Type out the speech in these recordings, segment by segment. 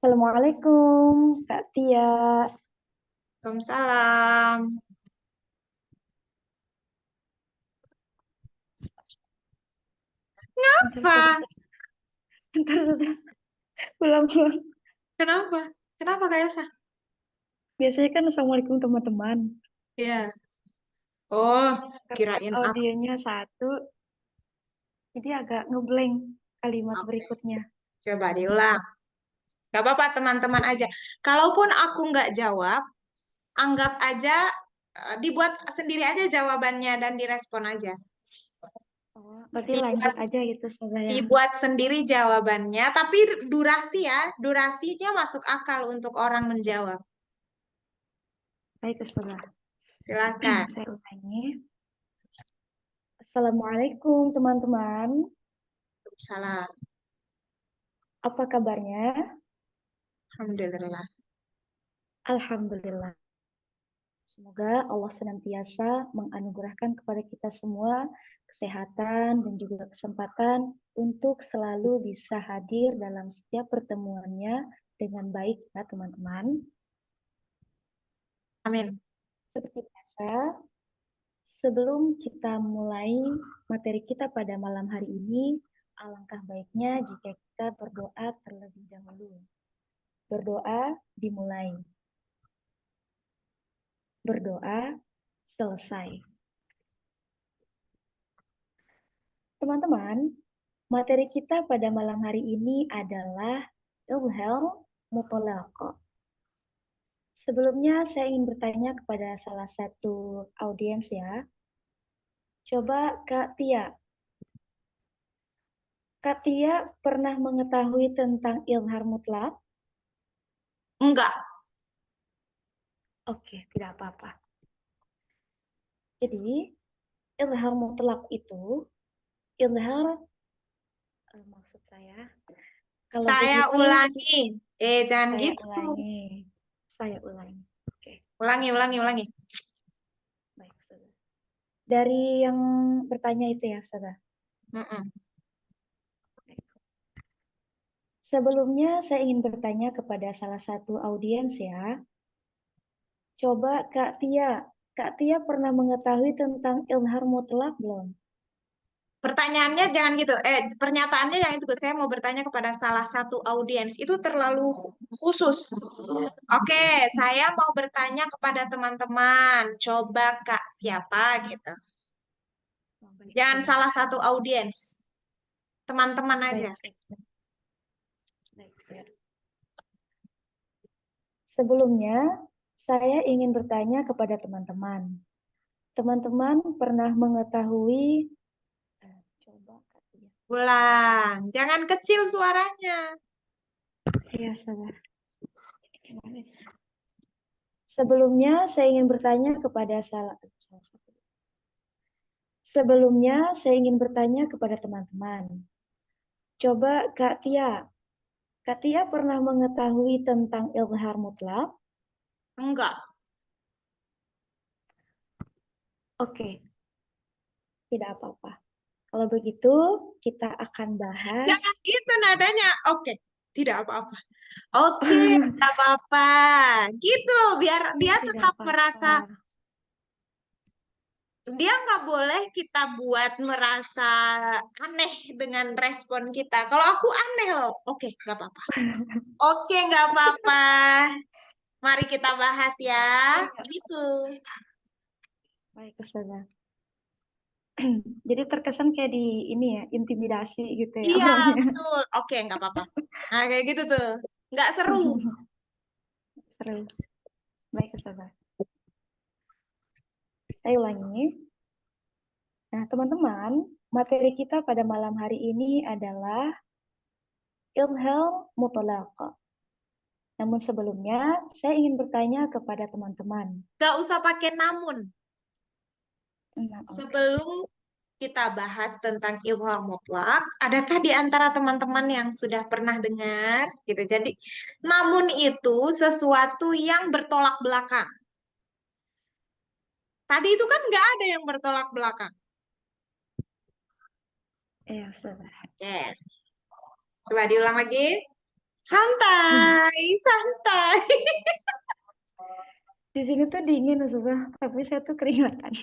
Assalamualaikum, Kak Tia. Waalaikumsalam. Bentar, bentar, Apa? bentar, bentar. Ulang. Kenapa? Kenapa Kak Elsa? Biasanya kan Assalamualaikum teman-teman. Iya. Oh, Karena kirain aku. audionya satu, jadi agak ngeblank kalimat Oke, berikutnya. coba diulang. Gak apa-apa teman-teman aja. Kalaupun aku nggak jawab, anggap aja dibuat sendiri aja jawabannya dan direspon aja. Oh, berarti lanjut Dibuat aja gitu saya. dibuat sendiri jawabannya, tapi durasi ya, durasinya masuk akal untuk orang menjawab. Baik, Ustazah. Silakan. Saya ulangi. Assalamualaikum teman-teman. Salam. Apa kabarnya? Alhamdulillah. Alhamdulillah. Semoga Allah senantiasa menganugerahkan kepada kita semua kesehatan dan juga kesempatan untuk selalu bisa hadir dalam setiap pertemuannya dengan baik ya teman-teman. Amin. Seperti biasa, sebelum kita mulai materi kita pada malam hari ini, alangkah baiknya jika kita berdoa terlebih dahulu. Berdoa dimulai. Berdoa selesai. Teman-teman, materi kita pada malam hari ini adalah Ilham Mutolaqah. Sebelumnya saya ingin bertanya kepada salah satu audiens ya. Coba Kak Tia. Kak Tia pernah mengetahui tentang ilham mutlak? Enggak. Oke, tidak apa-apa. Jadi, ilham mutlak itu, ilham, maksud saya, kalau Saya begitu ulangi. Jangan saya gitu. ulangi. Saya ulangi. Oke, Ulangi, ulangi, ulangi. baik, Saudara. Dari yang bertanya itu ya, Saudara. Mm-mm. Sebelumnya saya ingin bertanya kepada salah satu audiens ya. Coba Kak Tia pernah mengetahui tentang ilham mutlak belum? Pertanyaannya jangan gitu. Pernyataannya jangan itu. Saya mau bertanya kepada salah satu audiens. Itu terlalu khusus. Oke, saya mau bertanya kepada teman-teman. Coba Kak, siapa gitu. Oh, baik, Jangan Saudara. salah satu audiens. Teman-teman aja. Baik, baik, Saudara. Sebelumnya, saya ingin bertanya kepada teman-teman. Teman-teman pernah mengetahui, coba Kak Tia. Ulang. Jangan kecil suaranya. Iya, Saudara. Sebelumnya, saya ingin bertanya kepada salah satu. Sebelumnya, saya ingin bertanya kepada teman-teman. Coba Kak Tia pernah mengetahui tentang ilham mutlak? Enggak. Oke, tidak apa-apa. Kalau begitu, kita akan bahas. Jangan gitu nadanya. Oke, tidak apa-apa. Oke, tidak apa-apa. Gitu loh, biar dia Tidak tetap apa-apa. merasa, dia nggak boleh kita buat merasa aneh dengan respon kita. Kalau aku aneh loh, oke, nggak apa-apa. Oke, nggak apa-apa. Mari kita bahas ya. Gitu. Baik, Ustazah. Jadi terkesan kayak di ini ya, intimidasi gitu ya Iya, awalnya. betul. Oke, nggak apa-apa. Nah, kayak gitu tuh. Nggak seru. Seru. Baik, Ustazah. Saya ulangi. Nah, teman-teman, materi kita pada malam hari ini adalah ilham mutlaq. Namun sebelumnya, saya ingin bertanya kepada teman-teman. Nggak usah pakai namun. Nah, oke. Sebelum kita bahas tentang ilham mutlak, adakah di antara teman-teman yang sudah pernah dengar gitu? Jadi, namun itu sesuatu yang bertolak belakang. Tadi itu kan nggak ada yang bertolak belakang. Iya, Ustazah. Oke, coba diulang lagi. Santai, santai. Di sini tuh dingin Ustazah, tapi saya tuh keringatan.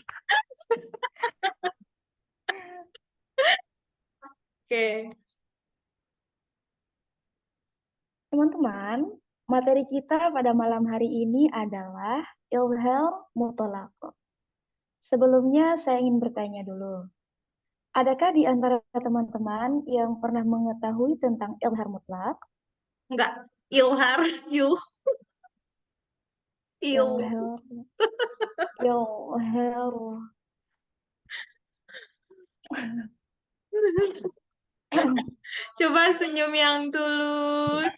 Oke. Teman-teman, materi kita pada malam hari ini adalah ilhal mutolako. Sebelumnya saya ingin bertanya dulu. Adakah di antara teman-teman yang pernah mengetahui tentang ilhar mutlak? Enggak. Ilhar, you, you. Ilhar, ilhar. Coba senyum yang tulus.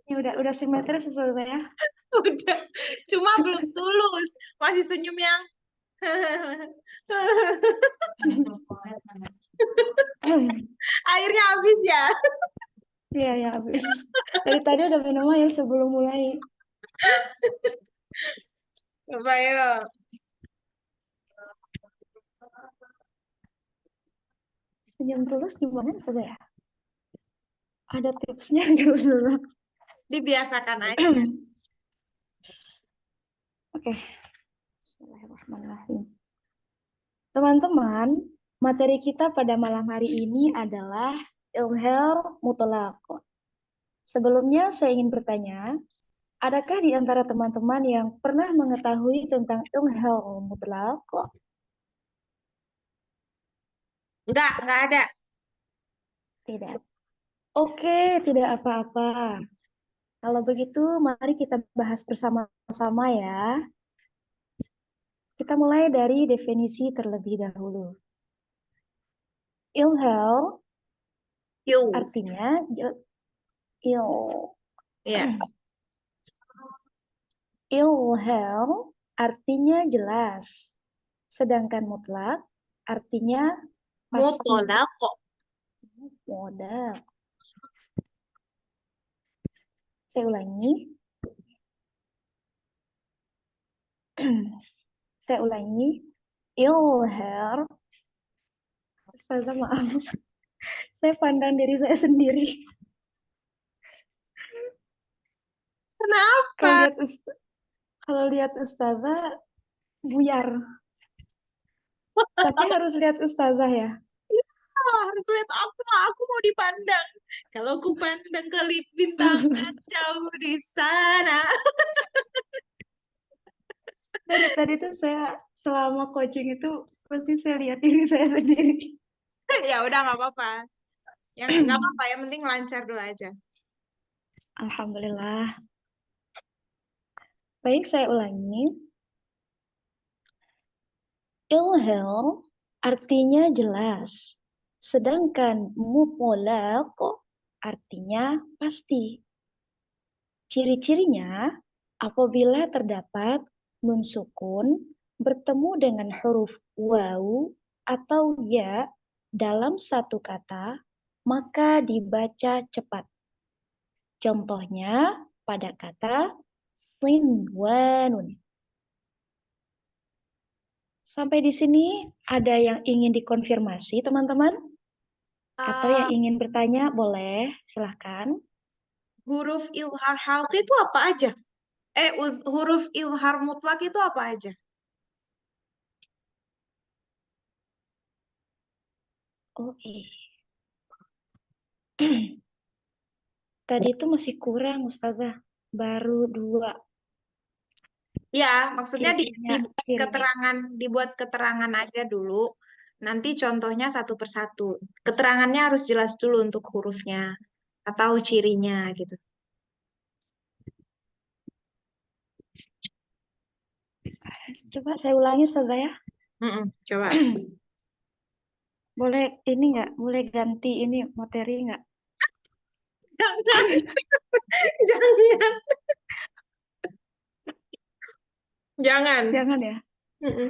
Ini udah simetris Ustazah ya. Udah. Cuma belum tulus. Masih senyum yang airnya habis ya. Iya ya habis. Dari tadi udah minum air sebelum mulai. Coba yuk. Senyum tulus gimana Ustazah ya? Ada tipsnya nggak Ustazah? Dibiasakan aja. Oke. Bismillahirrahmanirrahim. Teman-teman, materi kita pada malam hari ini adalah ilhar mutlaq. Sebelumnya saya ingin bertanya, adakah di antara teman-teman yang pernah mengetahui tentang ilhar mutlaq? Enggak ada. Tidak. Oke, tidak apa-apa. Kalau begitu, mari kita bahas bersama-sama ya. Kita mulai dari definisi terlebih dahulu. Ilhal You. artinya il Ya. ilhal artinya jelas, sedangkan mutlak artinya pasti. Mutolako. Modal. Saya ulangi. Saya ulangi. Ilhar. Ustazah maaf. Saya pandang diri saya sendiri. Kalau Kenapa? lihat kalau lihat ustazah buyar. Tapi harus lihat ustazah ya. Harus lihat apa? Aku mau dipandang. Kalau aku pandang kelip bintangan jauh di sana. Dari tadi tuh saya selama coaching itu pasti saya lihat diri saya sendiri. Ya udah nggak apa-apa. Yang nggak apa-apa. Yang penting lancar dulu aja. Alhamdulillah. Baik, saya ulangi. Ilhal artinya jelas. Sedangkan mutlaq artinya pasti. Ciri-cirinya apabila terdapat nun sukun bertemu dengan huruf waw atau ya dalam satu kata, maka dibaca cepat. Contohnya pada kata sinwanun. Sampai di sini ada yang ingin dikonfirmasi, teman-teman? Atau yang Eh, ingin bertanya, boleh, silahkan. huruf ilhar halq itu apa aja? Huruf ilhar mutlak itu apa aja? Oke. Tadi itu masih kurang, Ustazah. Baru dua Ya, maksudnya ciri-cirinya. Ciri. dibuat keterangan aja dulu. Nanti contohnya satu persatu. Keterangannya harus jelas dulu untuk hurufnya atau cirinya gitu. Coba saya ulangi, Ustazah ya. Coba. Boleh ini nggak? Boleh ganti ini materi nggak? Jangan, jangan, jangan. Jangan ya. Mm-mm.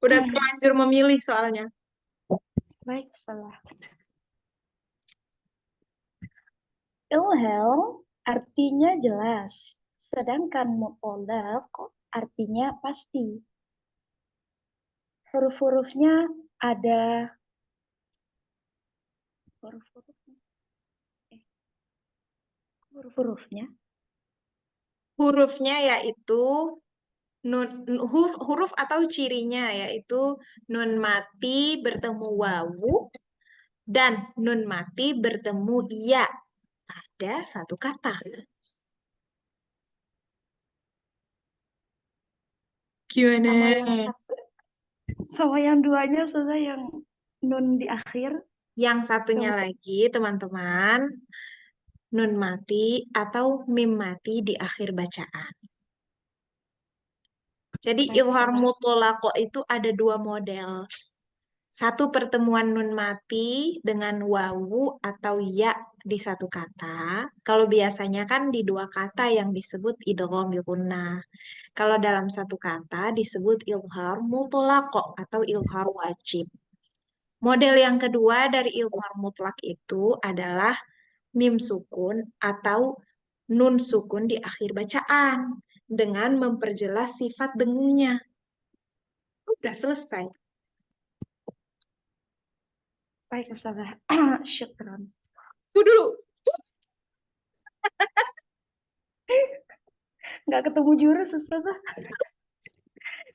Udah terlanjur memilih soalnya. Baik, setelah. Ilhal artinya jelas, sedangkan mutlaq artinya pasti. Huruf-hurufnya ada huruf-huruf. Huruf-hurufnya. Hurufnya yaitu huruf atau cirinya yaitu nun mati bertemu wawu dan nun mati bertemu ya pada satu kata. Sama Gimana? yang sama yang duanya sudah yang nun di akhir. Yang satunya Coba. lagi, teman-teman, nun mati atau mim mati di akhir bacaan. Jadi Baik, ilhar Ustazah. mutolako itu ada dua model. Satu pertemuan nun mati dengan wawu atau ya di satu kata. Kalau biasanya kan di dua kata yang disebut idgham bi gunnah. Kalau dalam satu kata disebut ilhar mutolako atau ilhar wajib. Model yang kedua dari ilhar mutlak itu adalah mim sukun atau nun sukun di akhir bacaan dengan memperjelas sifat dengunya. Udah selesai. Baik, Ustazah. Syukron. Dulu. Nggak ketemu jurus, Ustazah.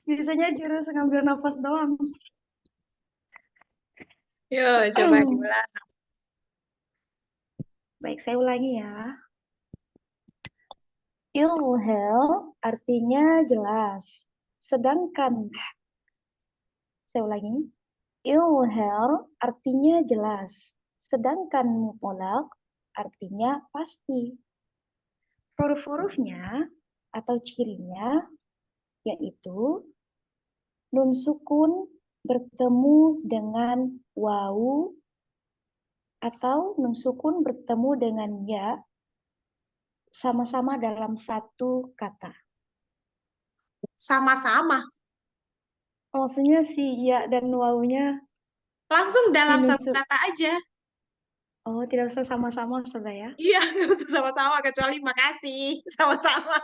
Biasanya jurus ngambil nafas doang. Yo, coba diulang. Baik, saya ulangi ya. Ilhel artinya jelas. Sedangkan, saya ulangi. Ilhel artinya jelas. Sedangkan mutolak artinya pasti. Huruf-hurufnya atau cirinya yaitu nun sukun bertemu dengan wawu atau nun sukun bertemu dengan ya sama-sama dalam satu kata. Sama-sama. Maksudnya si ya dan wawunya Langsung si dalam nun satu kata aja. Oh, tidak usah sama-sama, Saudara ya. Iya, nggak usah sama-sama kecuali makasih. Sama-sama.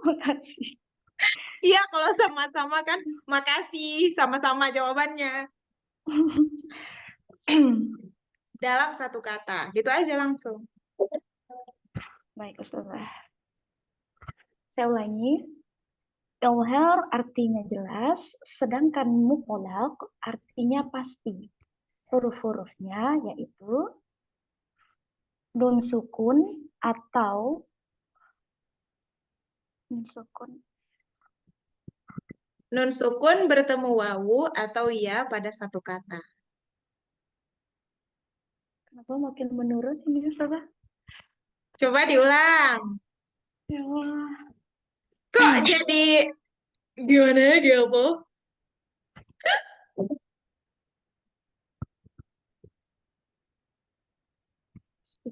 Makasih. Iya, kalau sama-sama kan makasih. Sama-sama jawabannya. Dalam satu kata. Gitu aja langsung. Baik, Ustazah. Saya ulangi. Ilhar artinya jelas, sedangkan mutlaq artinya pasti. Huruf-hurufnya yaitu nun sukun atau nun sukun. Nun sukun bertemu wawu atau ya pada satu kata. Kenapa makin menurun ini, Ustazah? Coba diulang. Ya Allah. Kok jadi gimana dia apa?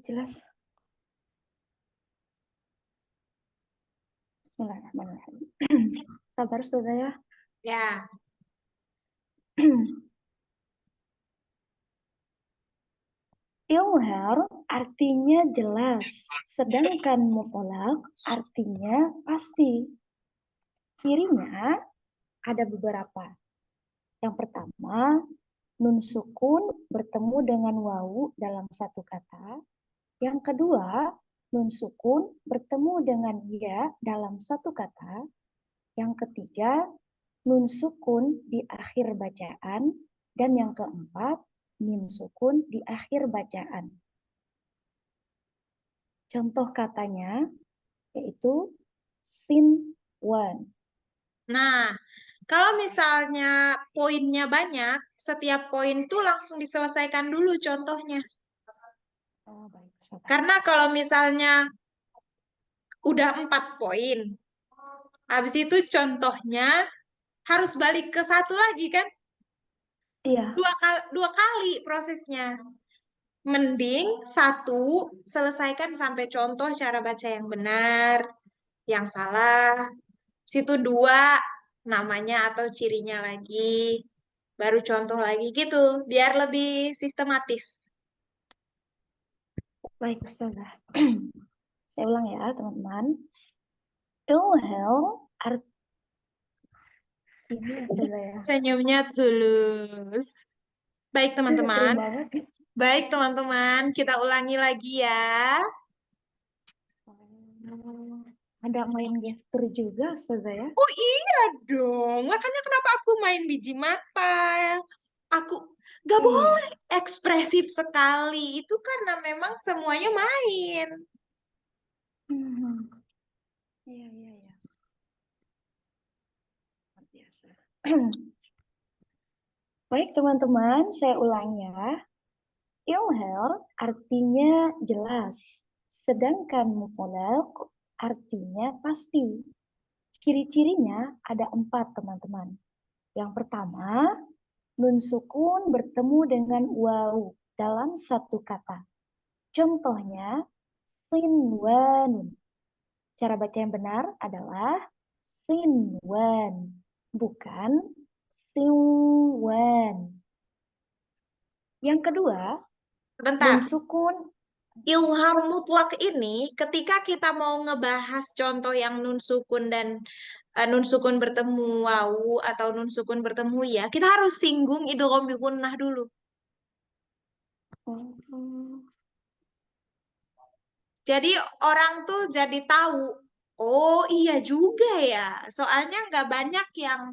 Jelas. Bismillahirrahmanirrahim. Sabar, Saudara ya. Ya, Ilhar artinya jelas, sedangkan mutlak artinya pasti. Cirinya ada beberapa. Yang pertama, nun sukun bertemu dengan wawu dalam satu kata. Yang kedua, nun sukun bertemu dengan ya dalam satu kata. Yang ketiga, nun sukun di akhir bacaan. Dan yang keempat, mim sukun di akhir bacaan. Contoh katanya yaitu sin one. nah, kalau misalnya poinnya banyak, setiap poin tuh langsung diselesaikan dulu contohnya. Oh, baik, Ustazah. Karena kalau misalnya udah 4 poin, habis itu contohnya harus balik ke satu lagi kan? Iya, Dua kali prosesnya. Mending satu selesaikan sampai contoh cara baca yang benar, yang salah. Situ dua namanya atau cirinya lagi, baru contoh lagi gitu, biar lebih sistematis. baik, Ustazah. Saya ulang ya, teman-teman. Ilhel ini Ustazah ya. Senyumnya tulus. Baik Keren teman-teman, banget. Baik, teman-teman, kita ulangi lagi ya. Oh, ada main gestur juga, Ustazah ya? Oh iya dong, makanya kenapa aku main biji mata. Aku gak Iya. boleh ekspresif sekali, itu karena memang semuanya main. Hmm. Iya, iya, iya. Luar biasa. Baik, teman-teman, saya ulang ya. Ilhel artinya jelas, sedangkan mutlaq artinya pasti. Ciri-cirinya ada 4, teman-teman. Yang pertama, nun sukun bertemu dengan waw dalam satu kata. Contohnya, sinwanun. Cara baca yang benar adalah sinwan, bukan siwan. Yang kedua, nun Bentar, sukun. ilhar mutlak ini ketika kita mau ngebahas contoh yang nun sukun dan nun sukun bertemu wawu atau nun sukun bertemu ya, kita harus singgung idgham bi gunnah dulu. Oh, Jadi orang tuh jadi tahu, oh iya juga ya. Soalnya nggak banyak yang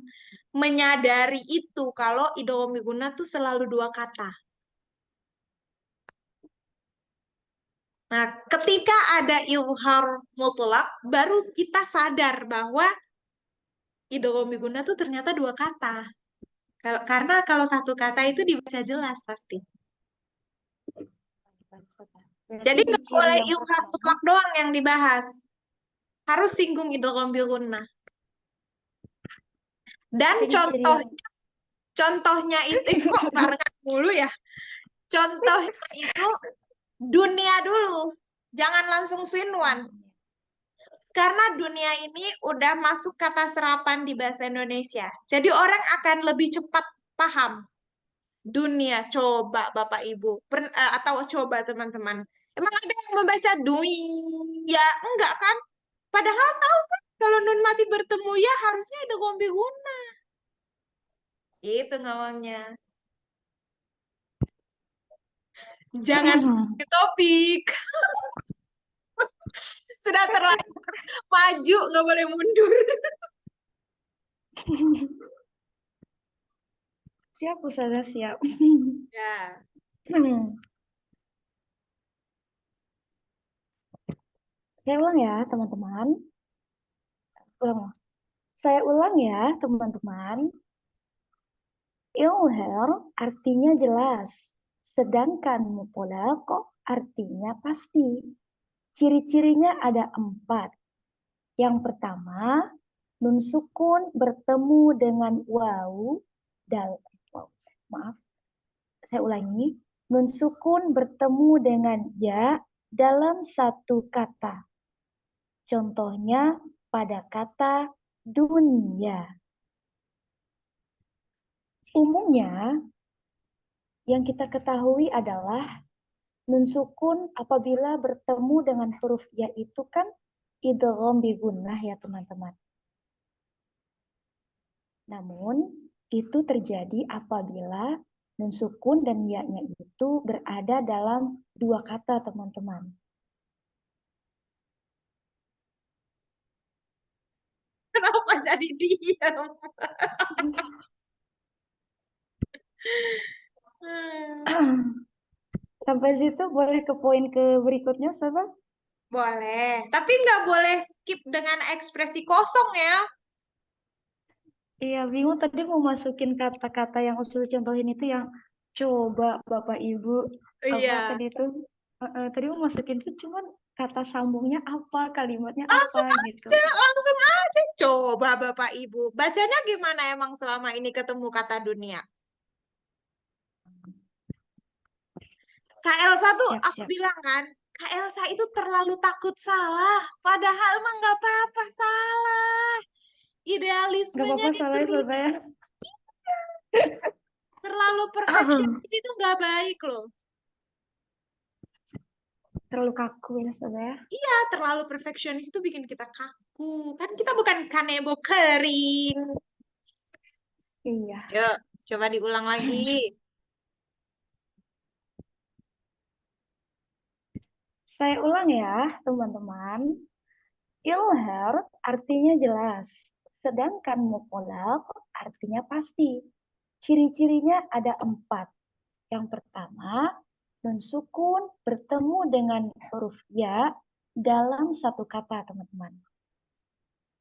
menyadari itu kalau idgham bi gunnah tuh selalu dua kata. Nah, ketika ada ilhar mutlak, baru kita sadar bahwa idgham bi gunnah tuh ternyata dua kata. Karena kalau satu kata itu dibaca jelas pasti. berarti Jadi di nggak ciri boleh yang ilham pertama, mutlak doang yang dibahas. Harus singgung idgham bi gunnah. Dan berarti di ciri contoh yang contohnya itu kok barengan mulu ya. Contohnya itu dunia dulu. Jangan langsung oh, sinwan. dunia. Karena dunia ini udah masuk kata serapan di bahasa Indonesia. Jadi orang akan lebih cepat paham. Dunia, coba Bapak Ibu. Atau coba teman-teman. Emang ada yang membaca dui? Ya, enggak kan? Padahal tahu kan kalau nun mati bertemu ya harusnya ada gombe guna. Itu ngomongnya. Jangan ke topik. Sudah terlanjur maju, nggak boleh mundur. Siap, Ustazah, siap. Ya, Saya ulang ya, teman-teman. Ulang. Saya ulang ya, teman-teman. Ilher artinya jelas, sedangkan mutolak artinya pasti. Ciri-cirinya ada 4. Yang pertama, nun sukun bertemu dengan waw dal wow, maaf, saya ulangi. Nun sukun bertemu dengan ya dalam satu kata. Contohnya pada kata dunia. Umumnya yang kita ketahui adalah nun sukun apabila bertemu dengan huruf ya itu kan idgham bi gunnah ya teman-teman. Namun itu terjadi apabila nun sukun dan ya-nya itu berada dalam dua kata teman-teman. kenapa jadi diam? Hmm, Sampai situ boleh ke poin ke berikutnya, sahabat? boleh, tapi nggak boleh skip dengan ekspresi kosong ya. Iya, bingung tadi mau masukin kata-kata yang usul contohin itu yang coba Bapak Ibu apa Iya, tadi itu. Tadi mau masukin itu cuman kata sambungnya apa, kalimatnya apa langsung gitu. aja, langsung aja. Coba Bapak Ibu, bacanya gimana emang selama ini ketemu kata dunia? Kak Elsa tuh Siap, aku siap. bilang kan, Kak Elsa itu terlalu takut salah. Padahal emang nggak apa-apa salah. Gak Idealismenya apa-apa salah diterima. saya. Terlalu perfeksionis itu nggak baik loh. Terlalu kaku ya saya. Iya, terlalu perfeksionis itu bikin kita kaku. Kan kita bukan kanebo kering. Iya. Yuk, coba diulang lagi. Saya ulang ya, teman-teman. Ilhar artinya jelas, sedangkan mutlak artinya pasti. Ciri-cirinya ada 4. Yang pertama, nun sukun bertemu dengan huruf ya dalam satu kata, teman-teman.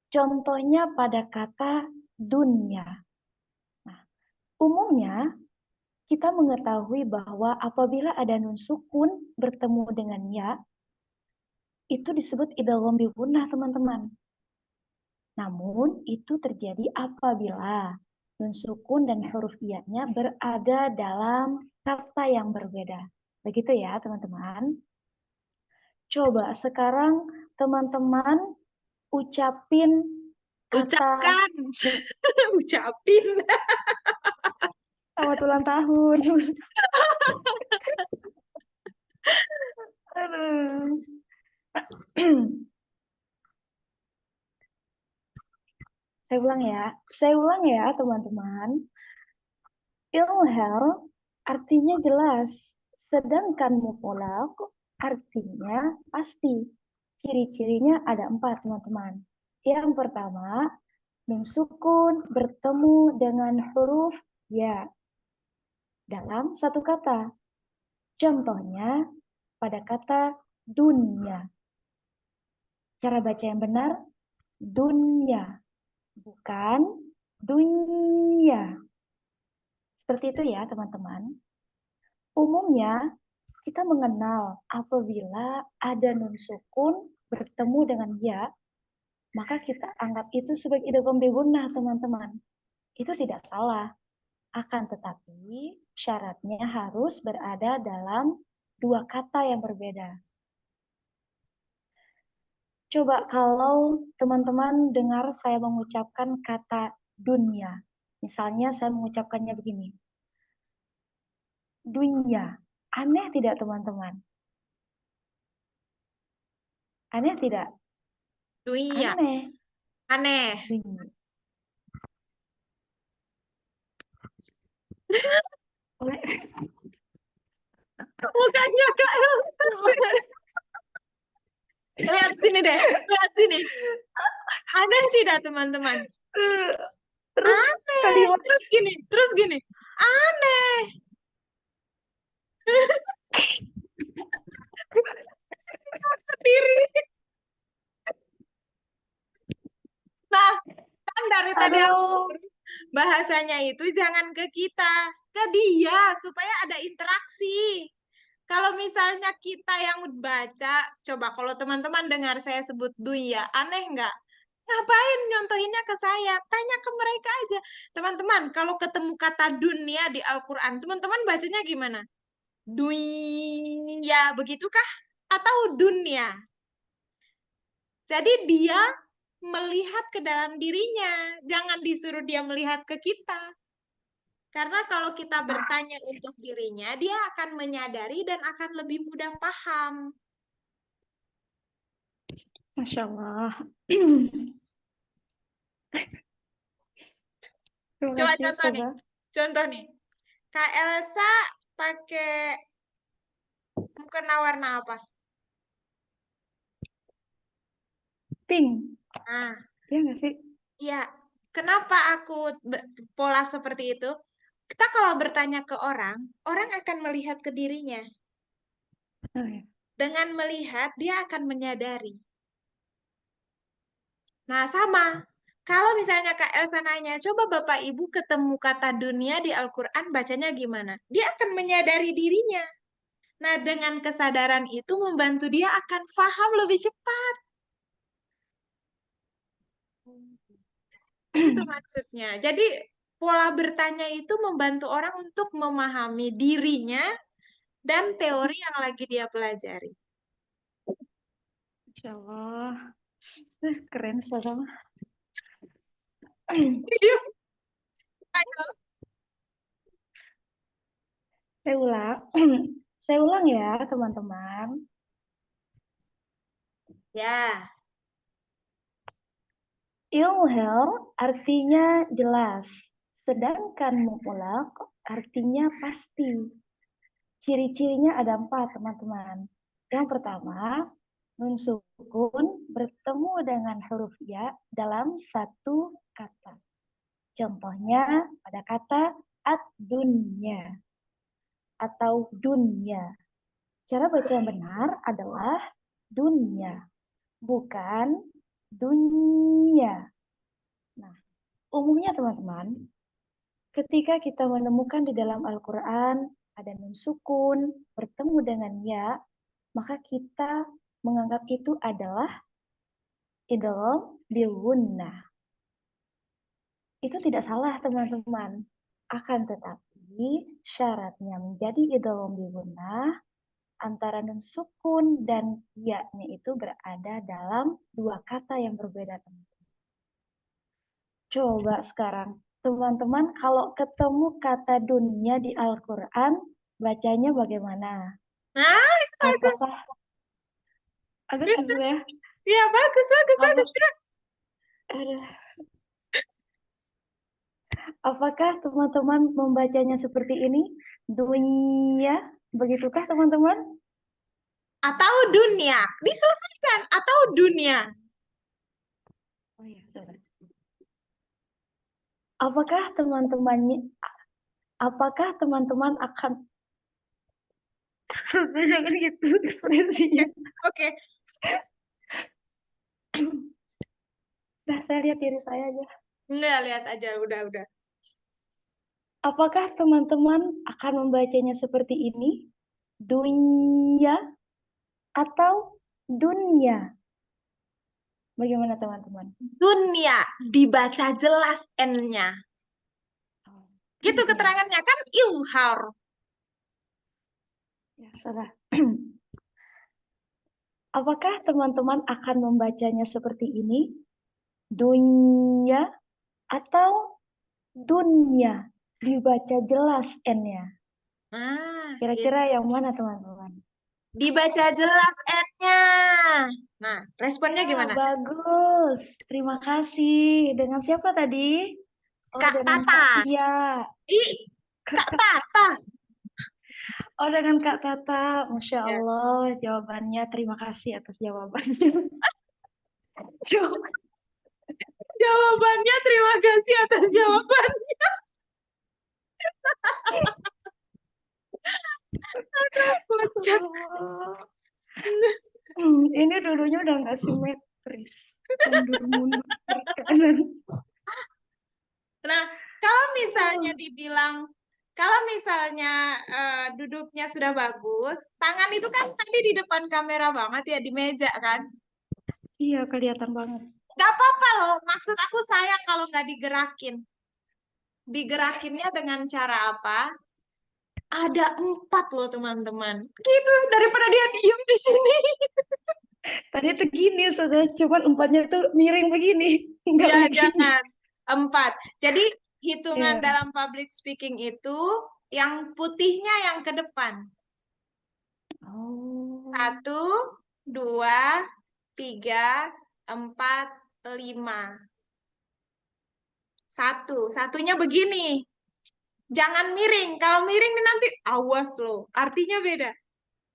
Contohnya pada kata dunia. Nah, umumnya kita mengetahui bahwa apabila ada nun sukun bertemu dengan ya, itu disebut idgham bi gunnah, teman-teman. Namun itu terjadi apabila nun sukun dan huruf iya-nya berada dalam kata yang berbeda. Begitu ya, teman-teman. Coba sekarang teman-teman ucapin kata Ucapkan. Ucapin. selamat ulang tahun. Aduh. Saya ulang ya, teman-teman. Ilhar artinya jelas, sedangkan mutlaq artinya pasti. Ciri-cirinya ada 4, teman-teman. Yang pertama, nun sukun bertemu dengan huruf ya dalam satu kata. Contohnya pada kata dunia. Cara baca yang benar, dunia, bukan dunia. Seperti itu ya, teman-teman. Umumnya, kita mengenal apabila ada nun sukun bertemu dengan ya, maka kita anggap itu sebagai idgham bi gunnah, teman-teman. Itu tidak salah. Akan tetapi, syaratnya harus berada dalam 2 kata yang berbeda. Coba kalau teman-teman dengar saya mengucapkan kata dunia. Misalnya saya mengucapkannya begini. Dunia. Aneh tidak, teman-teman? Aneh tidak? Dunia. Aneh. Aneh. Dunia. Oleh- Mukanya Kak Elsa. Lihat sini deh. Lihat sini. Aneh tidak, teman-teman? Terus Aneh. kalimat Terus gini. Terus gini. Aneh. Sendiri. Nah, kan dari tadi aku aduh. suruh bahasanya itu jangan ke kita, ke dia supaya ada interaksi. Kalau misalnya kita yang baca, coba kalau teman-teman dengar saya sebut dunia, aneh nggak? Ngapain nyontohinnya ke saya? Tanya ke mereka aja. Teman-teman, kalau ketemu kata dunia di Al-Quran, teman-teman bacanya gimana? Dunia, begitukah? Atau dunia? Jadi dia melihat ke dalam dirinya, jangan disuruh dia melihat ke kita. Karena kalau kita bertanya untuk dirinya, dia akan menyadari dan akan lebih mudah paham. Masya Allah. Terima Coba kasih, contoh nih. Ustazah. Contoh nih. Kak Elsa pakai mukena warna apa? Pink. Nah, Iya nggak sih? ya. Kenapa aku pola seperti itu? Kita kalau bertanya ke orang, orang akan melihat ke dirinya. Oh, ya. Dengan melihat, dia akan menyadari. Nah, sama. Kalau misalnya Kak Elsa nanya, coba Bapak Ibu ketemu kata dunia di Al-Quran, bacanya gimana? Dia akan menyadari dirinya. Nah, dengan kesadaran itu membantu dia akan paham lebih cepat. Itu maksudnya. Jadi, pola bertanya itu membantu orang untuk memahami dirinya dan teori yang lagi dia pelajari. Masya Allah. Keren, Ustazah. Iya, ayo. Saya ulang. Saya ulang ya, teman-teman. Ya, Ilhar artinya jelas, sedangkan mutlaq artinya pasti. Ciri-cirinya ada 4, teman-teman. Yang pertama, nun sukun bertemu dengan huruf ya dalam satu kata. Contohnya pada kata ad-dunya atau dunya. Cara baca yang benar adalah dunya, bukan dunya. Nah, umumnya teman-teman, ketika kita menemukan di dalam Al-Quran ada nun sukun bertemu dengan ya, maka kita menganggap itu adalah idgham bil gunnah. Itu tidak salah teman-teman. Akan tetapi syaratnya menjadi idgham bil gunnah antara nun sukun dan ya-nya itu berada dalam dua kata yang berbeda, teman-teman. Coba sekarang teman-teman kalau ketemu kata dunia di Al-Quran bacanya bagaimana? Nah, itu bagus. Apakah agak Terus, susah terus. ya? Ya, bagus, bagus, Apa, bagus. Terus. aduh. Apakah teman-teman membacanya seperti ini? Dunia, begitukah teman-teman? Atau dunia. Diselesaikan. Atau dunia. Oh iya, coba. Apakah teman-temannya, apakah teman-teman akan jangan gitu ekspresinya. Oke. Nah, saya lihat diri saya aja. Enggak, lihat aja. Udah. Apakah teman-teman akan membacanya seperti ini? Dunia atau dunia? Bagaimana teman-teman? Dunia. Dibaca jelas N-nya. Oh, Gitu dunia. keterangannya. Kan ilhar. Ya, salah. Apakah teman-teman akan membacanya seperti ini? Dunia atau dunia? Dibaca jelas N-nya. Nah, Kira-kira gitu. yang mana teman-teman? Dibaca jelas N-nya. Nah, responnya Ah, gimana? bagus. Terima kasih. Dengan siapa tadi? Oh, Kak dengan Tata. Kak Tia. Ih, Kak Tata. Oh, dengan Kak Tata. Masya Ya. Allah, jawabannya. Terima kasih atas jawabannya. Coba. Jawabannya terima kasih atas jawaban. Kocak. Ini dulunya udah nggak simetris. Mundur-mundur kiri kanan. Nah, kalau misalnya dibilang, kalau misalnya duduknya sudah bagus, tangan itu kan tadi di depan kamera banget ya, di meja kan? Iya, kelihatan banget. Gak apa-apa loh, maksud aku sayang kalau nggak digerakin. Digerakinnya dengan cara apa? Ada 4 loh teman-teman. Gitu, daripada dia diem di sini. Tadi tuh gini, sudah cuman empatnya tuh miring begini. Nggak Ya, begini. jangan. 4. Jadi, hitungan Iya. dalam public speaking itu, yang putihnya yang ke depan. Oh. 1, 2, 3, 4, 5. Satunya begini. Jangan miring. Kalau miring nih nanti awas loh. Artinya beda.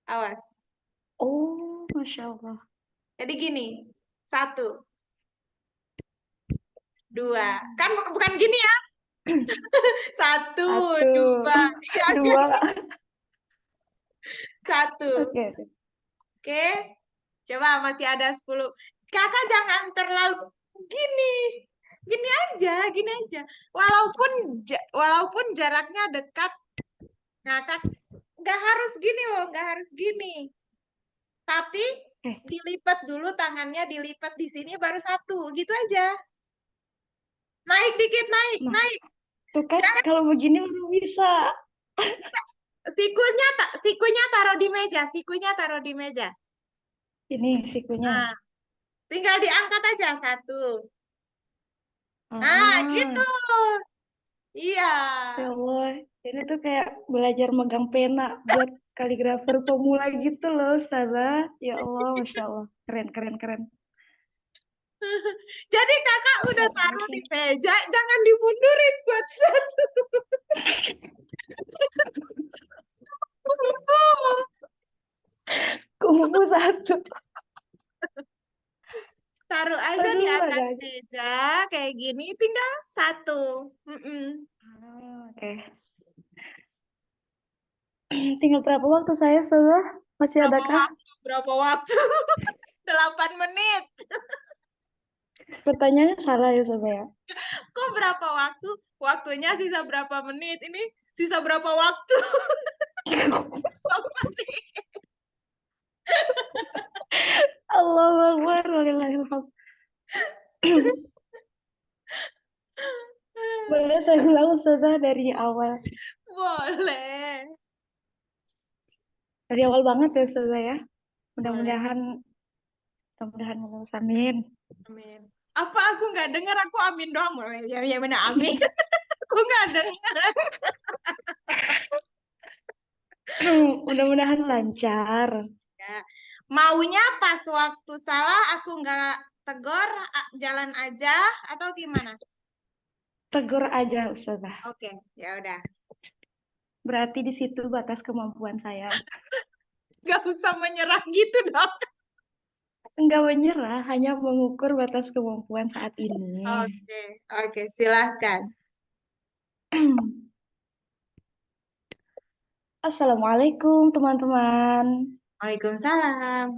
Awas. Oh, Masya Allah. Jadi gini. 1, 2. Kan bukan gini ya. 1, Satu, 2. Iya kan? dua. 1. Oke. Oke. Coba masih ada 10. Kakak jangan terlalu gini. Gini aja. Walaupun jaraknya dekat, ngakak nggak harus gini loh, nggak harus gini. Tapi Eh, dilipat dulu tangannya, dilipat di sini baru 1, gitu aja. Naik dikit, naik, nah, naik. tuh kan Jangan kalau begini baru bisa. sikunya taruh di meja, sikunya taruh di meja. Ini sikunya. Nah, tinggal diangkat aja 1. Nah, Ah, gitu. Iya. ya Allah. Ini tuh kayak belajar megang pena buat kaligrafer pemula gitu loh, Ustazah. Ya Allah, Masya Allah. Keren, keren, keren. Jadi kakak udah Bisa, taruh bisa. di meja, jangan dimundurin buat 1. Kungfu. 1. Taruh aja di Aduh, atas agak. meja kayak gini, tinggal 1. Oke. Tinggal berapa waktu saya, Ustazah? Masih Berapa adakah? waktu? Berapa waktu? 8 menit. Pertanyaannya salah ya, Ustazah ya? Kok berapa waktu? Waktunya sisa berapa menit? Ini sisa berapa waktu? 8 menit. Allahu Akbar, walillahilhamd. Boleh saya ulang, Ustazah, dari awal. Boleh. Dari awal banget ya, Ustazah ya? Boleh. Mudah-mudahan lulus, amin. Amin. Apa aku nggak dengar? Aku amin doang. Ya mana amin. Aku nggak dengar. Mudah-mudahan lancar. Ya. Maunya pas waktu salah aku nggak tegur, jalan aja atau gimana? Tegur aja, Ustazah. Oke, ya udah. Berarti di situ batas kemampuan saya. Nggak usah menyerah gitu dong. Enggak menyerah, hanya mengukur batas kemampuan saat ini. Oke, oke, silahkan. Assalamualaikum, teman-teman. Waalaikumsalam.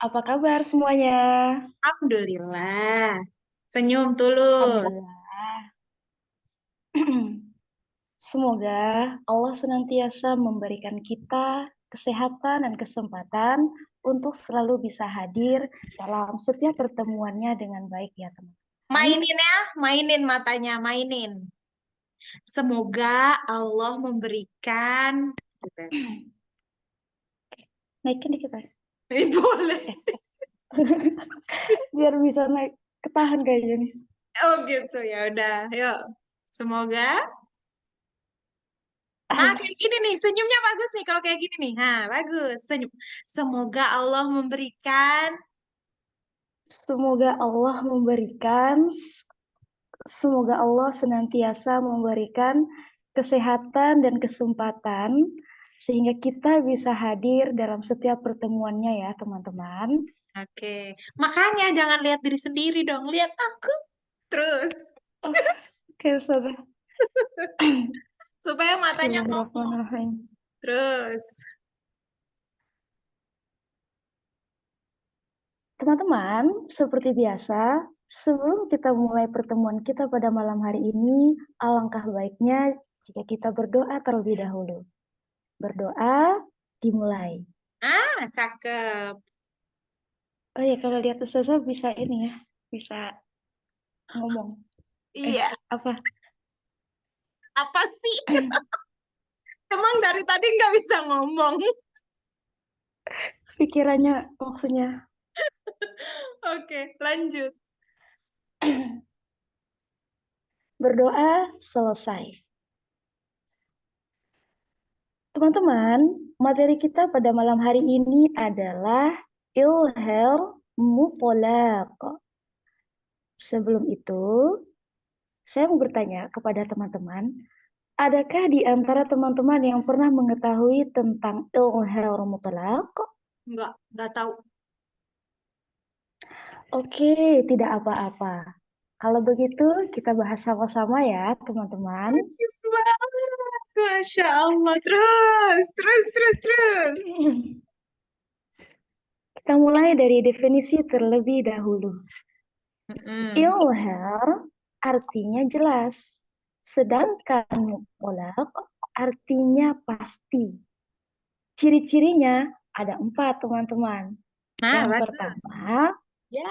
Apa kabar semuanya? Alhamdulillah. Senyum tulus. Alhamdulillah. Semoga Allah senantiasa memberikan kita kesehatan dan kesempatan untuk selalu bisa hadir dalam setiap pertemuannya dengan baik ya teman-teman. Mainin ya, mainin matanya, mainin. Semoga Allah memberikan gitu. Naikin dikit ya. Boleh. Biar bisa naik ketahan kayaknya nih. Oh gitu ya udah. Yuk. Semoga. Nah, Ah, kayak gini nih, senyumnya bagus nih kalau kayak gini nih. Nah, bagus. Senyum. Semoga Allah memberikan. semoga Allah memberikan, semoga Allah senantiasa memberikan kesehatan dan kesempatan sehingga kita bisa hadir dalam setiap pertemuannya ya teman-teman. Oke. Makanya jangan lihat diri sendiri dong, lihat aku. Terus. Oh, oke, Ustazah. Supaya matanya ngomong. Bismillahirrahmanirrahim. Terus. Teman-teman, seperti biasa, sebelum kita mulai pertemuan kita pada malam hari ini, alangkah baiknya jika kita berdoa terlebih dahulu. Berdoa dimulai. Ah, cakep. Oh ya, kalau lihat Ustazah bisa ini ya, bisa ngomong. Iya. Apa? Apa sih? Emang dari tadi nggak bisa ngomong. Pikirannya maksudnya. Oke, lanjut. Berdoa selesai. Teman-teman, materi kita pada malam hari ini adalah ilhal mutolaq. Sebelum itu, saya mau bertanya kepada teman-teman, adakah di antara teman-teman yang pernah mengetahui tentang ilhal mutolaq? Nggak tahu. Oke, tidak apa-apa. Kalau begitu, kita bahas sama-sama ya, teman-teman. Bagus banget. Masya Allah. Terus, terus, terus, terus. Kita mulai dari definisi terlebih dahulu. Mm-mm. Ilham artinya jelas, sedangkan mutlak artinya pasti. Ciri-cirinya ada 4, teman-teman. Nah, Yang bagus. pertama, Ya.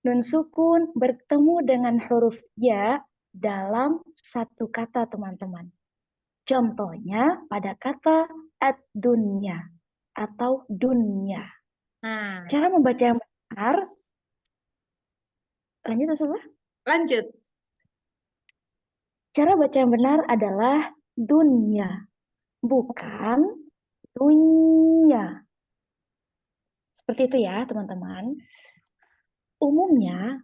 nun sukun bertemu dengan huruf ya dalam satu kata, teman-teman. Contohnya pada kata ad-dunya atau dunya. Nah, Cara membaca yang benar, lanjut Rasulullah. lanjut. Cara baca yang benar adalah dunya, bukan dunya. Seperti itu ya, teman-teman. Umumnya,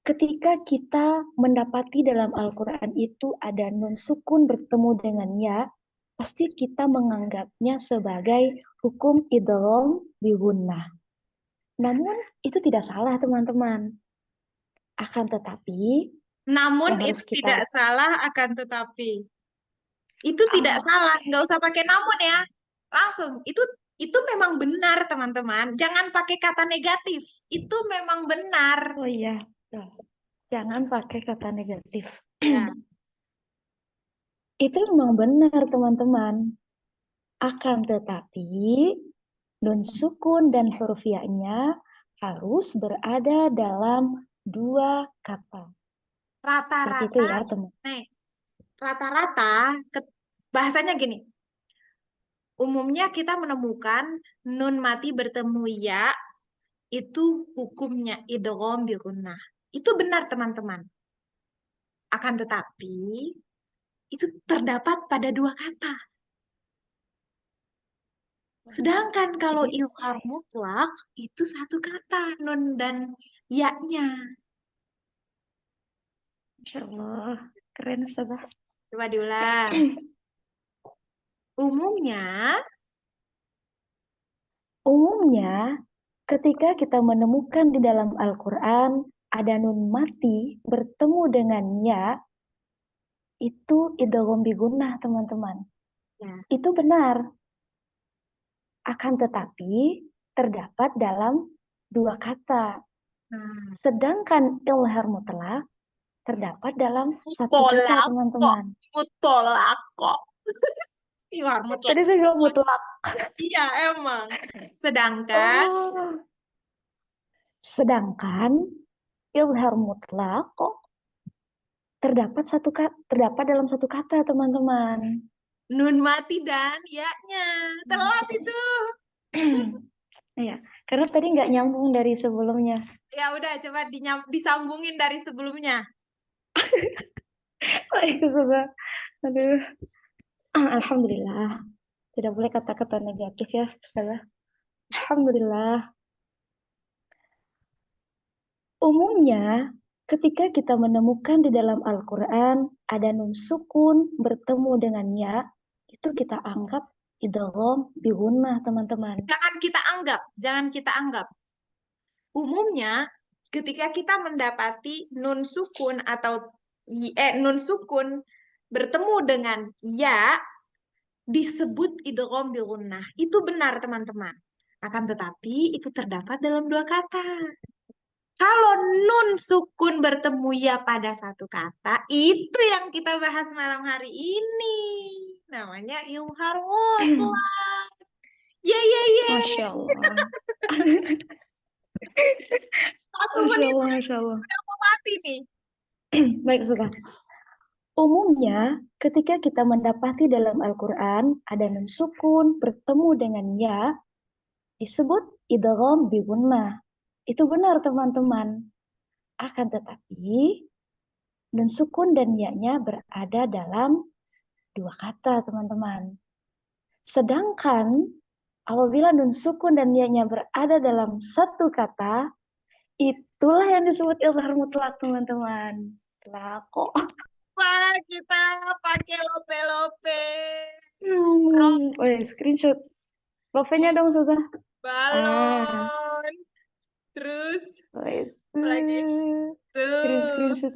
ketika kita mendapati dalam Al-Quran itu ada nun sukun bertemu dengan ya, pasti kita menganggapnya sebagai hukum idgham bi gunnah. Namun itu tidak salah teman-teman. Akan tetapi Namun yang harus itu kita tidak salah akan tetapi. Itu tidak ah salah, nggak usah pakai namun ya. Langsung, itu memang benar, teman-teman. Jangan pakai kata negatif. Itu memang benar. oh iya, tuh. Jangan pakai kata negatif. Ya. Itu memang benar teman-teman. Akan tetapi nun sukun dan huruf ya-nya harus berada dalam dua kata. Seperti itu Rata-rata, ya teman. nih, rata-rata, bahasanya gini. Umumnya kita menemukan nun mati bertemu ya, itu hukumnya idgham bi gunnah. Itu benar, teman-teman. Akan tetapi, itu terdapat pada dua kata. Sedangkan kalau Jadi, ilham mutlak itu satu kata nun dan ya-nya. Masya Allah, keren Ustazah. Coba diulang. Umumnya Umumnya, ketika kita menemukan di dalam Al-Quran ada nun mati bertemu dengan ya, itu idgham bi gunnah, teman-teman. ya. Itu benar. Akan tetapi terdapat dalam dua kata. Nah, Sedangkan ilhar mutlak terdapat dalam satu kata, mutolako, teman-teman. mutolako. Ilham mutlak. Tadi saya bilang mutlak. Iya, emang. Sedangkan Oh, sedangkan ilhar mutlak kok terdapat dalam satu kata, teman-teman. nun mati dan ya-nya. Telat itu. Ya, karena tadi nggak nyambung dari sebelumnya. Ya udah, coba disambungin dari sebelumnya. Itu sudah, aduh. Alhamdulillah. Tidak boleh kata-kata negatif ya, Ustazah. Alhamdulillah. Umumnya, ketika kita menemukan di dalam Al-Quran ada nun sukun bertemu dengan ya, itu kita anggap idgham bi gunnah, teman-teman. Jangan kita anggap. Umumnya, ketika kita mendapati nun sukun bertemu dengan ya, disebut idgham bil gunnah. Itu benar, teman-teman. Akan tetapi itu terdapat dalam dua kata. Kalau nun sukun bertemu ya pada satu kata, itu yang kita bahas malam hari ini. Namanya ilhar mutlak. Ye ye ye. Masya Allah. Satu Masya menit Allah, lagi Masya Allah. udah mau mati nih. Baik, Ustazah. Umumnya, ketika kita mendapati dalam Al-Quran ada nun sukun bertemu dengan ya, disebut idgham bi gunnah. Itu benar, teman-teman. Akan tetapi, nun sukun dan ya-nya berada dalam dua kata, teman-teman. Sedangkan, apabila nun sukun dan ya-nya berada dalam satu kata, itulah yang disebut ilhar mutlak, teman-teman. Lah kok. Wah, kita pakai lope-lope. Oh ya, screenshot. Profilnya Rompus, dong, sudah. Ah, balon. Terus, wes. apa lagi? Screen, Tuh. screenshot,